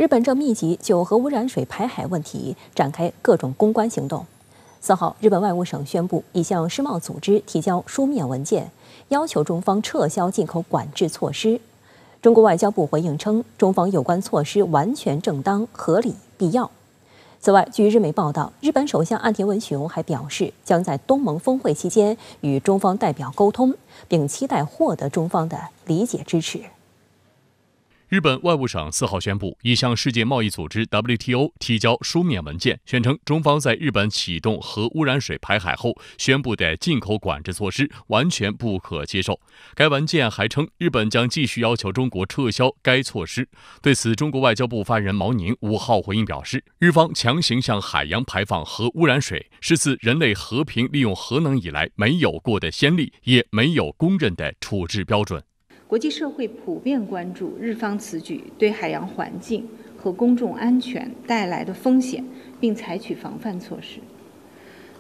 日本正密集就核污染水排海问题展开各种公关行动。4号，日本外务省宣布已向世贸组织提交书面文件，要求中方撤销进口管制措施。中国外交部回应称，中方有关措施完全正当、合理、必要。此外，据日媒报道，日本首相岸田文雄还表示，将在东盟峰会期间与中方代表沟通，并期待获得中方的理解支持。日本外务省4号宣布，已向世界贸易组织 WTO 提交书面文件，宣称中方在日本启动核污染水排海后宣布的进口管制措施完全不可接受。该文件还称，日本将继续要求中国撤销该措施。对此，中国外交部发言人毛宁5号回应表示，日方强行向海洋排放核污染水，是自人类和平利用核能以来没有过的先例，也没有公认的处置标准。国际社会普遍关注日方此举对海洋环境和公众安全带来的风险，并采取防范措施。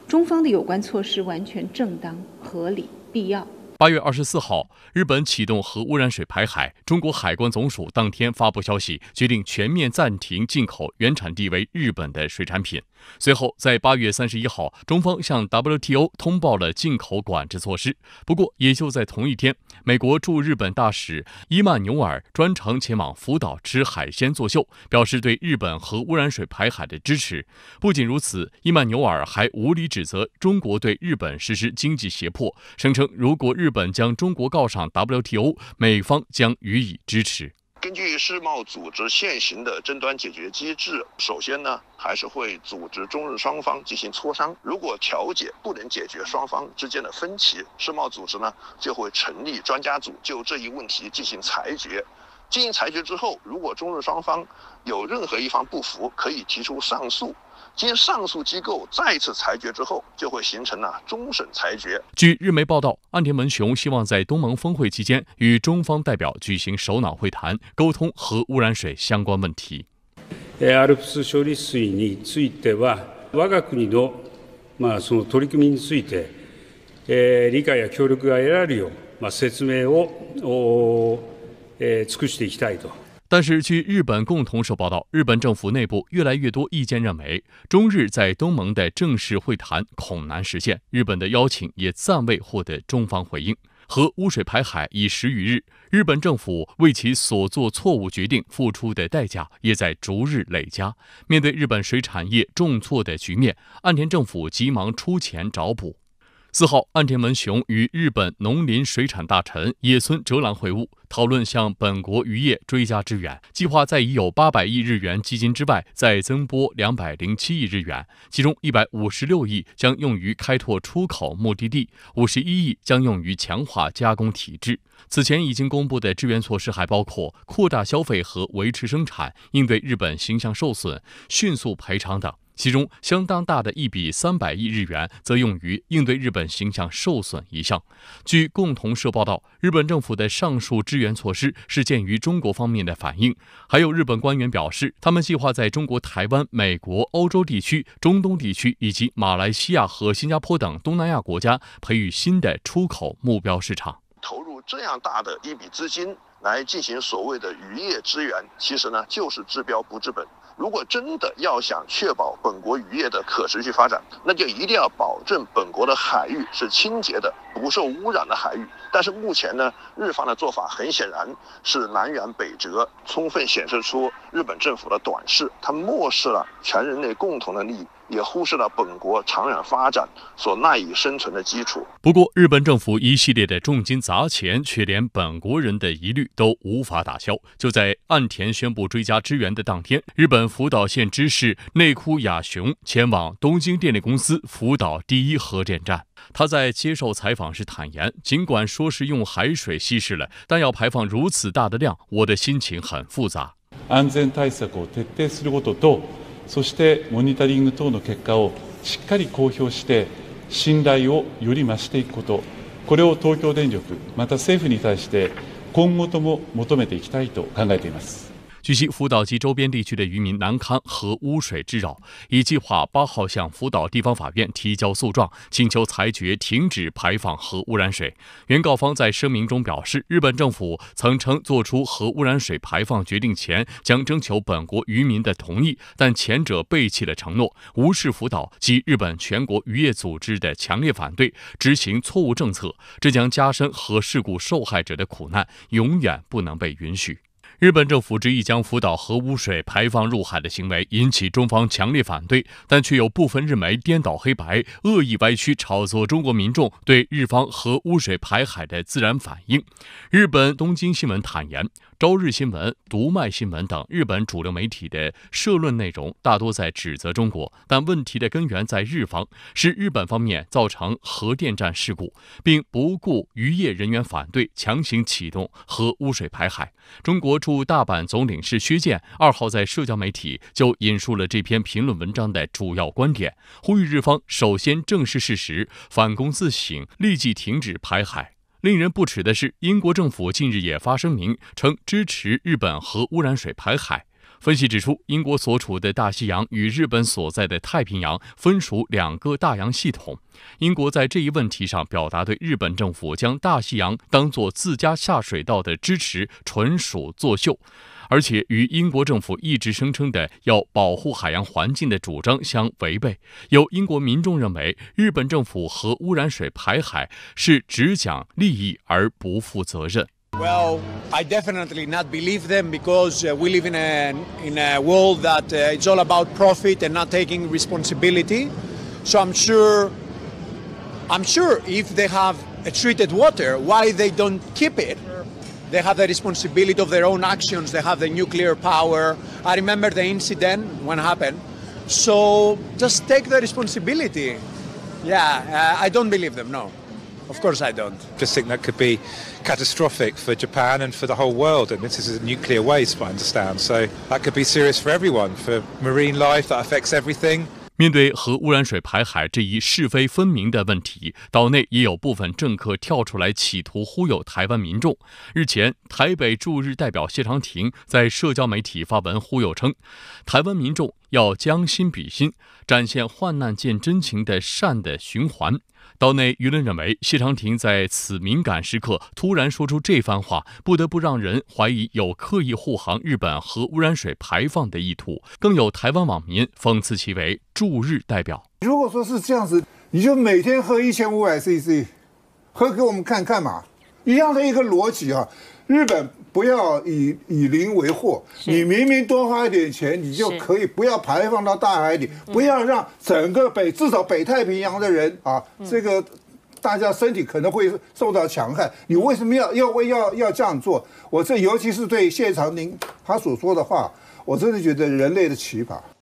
中方的有关措施完全正当、合理、必要。8月24号，日本启动核污染水排海，中国海关总署当天发布消息，决定全面暂停进口原产地为日本的水产品。随后，在8月31号，中方向 WTO 通报了进口管制措施。不过，也就在同一天，美国驻日本大使伊曼纽尔专程前往福岛吃海鲜作秀，表示对日本核污染水排海的支持。不仅如此，伊曼纽尔还无理指责中国对日本实施经济胁迫，声称如果日本将中国告上 WTO， 美方将予以支持。根据世贸组织现行的争端解决机制，首先呢，还是会组织中日双方进行磋商。如果调解不能解决双方之间的分歧，世贸组织呢就会成立专家组就这一问题进行裁决。进行裁决之后，如果中日双方有任何一方不服，可以提出上诉。经上诉机构再次裁决之后，就会形成终审裁决。据日媒报道，岸田文雄希望在东盟峰会期间与中方代表举行首脑会談，沟通核污染水相关問題。ALPS 処理水については、我が国のその取り組みについて理解や協力が得られるよう説明を尽くしていきたいと。但是，据日本共同社报道，日本政府内部越来越多意见认为，中日在东盟的正式会谈恐难实现。日本的邀请也暂未获得中方回应。核污水排海已10余日，日本政府为其所做错误决定付出的代价也在逐日累加。面对日本水产业重挫的局面，岸田政府急忙出钱找补。4号，岸田文雄与日本农林水产大臣野村哲郎会晤，讨论向本国渔业追加支援，计划在已有800亿日元基金之外再增拨207亿日元，其中156亿将用于开拓出口目的地，51亿将用于强化加工体制。此前已经公布的支援措施还包括扩大消费和维持生产，应对日本形象受损，迅速赔偿等。其中相当大的一笔300亿日元则用于应对日本形象受损一项。据共同社报道，日本政府的上述支援措施是鉴于中国方面的反应。还有日本官员表示，他们计划在中国台湾、美国、欧洲地区、中东地区以及马来西亚和新加坡等东南亚国家培育新的出口目标市场。投入这样大的一笔资金来进行所谓的渔业支援，其实呢就是治标不治本。如果真的要想确保本国渔业的可持续发展，那就一定要保证本国的海域是清洁的、不受污染的海域。但是目前呢，日方的做法很显然是南辕北辙，充分显示出日本政府的短视，他漠视了全人类共同的利益，也忽视了本国长远发展所赖以生存的基础。不过，日本政府一系列的重金砸钱，却连本国人的疑虑都无法打消。就在岸田宣布追加支援的当天，日本福岛县知事内库亚雄前往东京电力公司福岛第一核电站。他在接受采访时坦言，尽管说是用海水稀释了，但要排放如此大的量，我的心情很复杂。安全対策を徹底することと、そしてモニタリング等の結果をしっかり公表して信頼をより増していくこと、これを東京電力また政府に対して今後とも求めていきたいと考えています。据悉，福岛及周边地区的渔民难堪核污水之扰，已计划8号向福岛地方法院提交诉状，请求裁决停止排放核污染水。原告方在声明中表示，日本政府曾称做出核污染水排放决定前将征求本国渔民的同意，但前者背弃了承诺，无视福岛及日本全国渔业组织的强烈反对，执行错误政策，这将加深核事故受害者的苦难，永远不能被允许。日本政府执意将福岛核污水排放入海的行为引起中方强烈反对，但却有部分日媒颠倒黑白、恶意歪曲炒作中国民众对日方核污水排海的自然反应。日本东京新闻坦言，朝日新闻、读卖新闻等日本主流媒体的社论内容大多在指责中国，但问题的根源在日方，是日本方面造成核电站事故，并不顾渔业人员反对，强行启动核污水排海。中国驻大阪总领事薛健2号在社交媒体就引述了这篇评论文章的主要观点，呼吁日方首先正视事实，反躬自省，立即停止排海。令人不齿的是，英国政府近日也发声明称支持日本核污染水排海。分析指出，英国所处的大西洋与日本所在的太平洋分属2个大洋系统。英国在这一问题上表达对日本政府将大西洋当作自家下水道的支持纯属作秀，而且与英国政府一直声称的要保护海洋环境的主张相违背。有英国民众认为，日本政府核污染水排海是只讲利益而不负责任。Well, I definitely not believe them because we live in a world that it's all about profit and not taking responsibility. So I'm sure if they have a treated water, why they don't keep it? They have the responsibility of their own actions. They have the nuclear power. I remember the incident when it happened. So just take the responsibility. Yeah, I don't believe them, no. Of course I don't. Just think that could be catastrophic for Japan and for the whole world. And this is a nuclear waste, I understand. So that could be serious for everyone, for marine life, that affects everything. 面对核污染水排海这一是非分明的问题，岛内也有部分政客跳出来企图忽悠台湾民众。日前，台北驻日代表谢长廷在社交媒体发文忽悠称，台湾民众要将心比心，展现患难见真情的善的循环。岛内舆论认为，谢长廷在此敏感时刻突然说出这番话，不得不让人怀疑有刻意护航日本核污染水排放的意图。更有台湾网民讽刺其为驻日代表。如果说是这样子，你就每天喝1500 cc， 喝给我们看看嘛，一样的一个逻辑啊。日本不要以邻为祸，你明明多花一点钱，你就可以不要排放到大海里，不要让整个至少北太平洋的人啊，这个大家身体可能会受到强害。你为什么要这样做？我这尤其是对谢长廷他所说的话，我真的觉得人类的奇葩。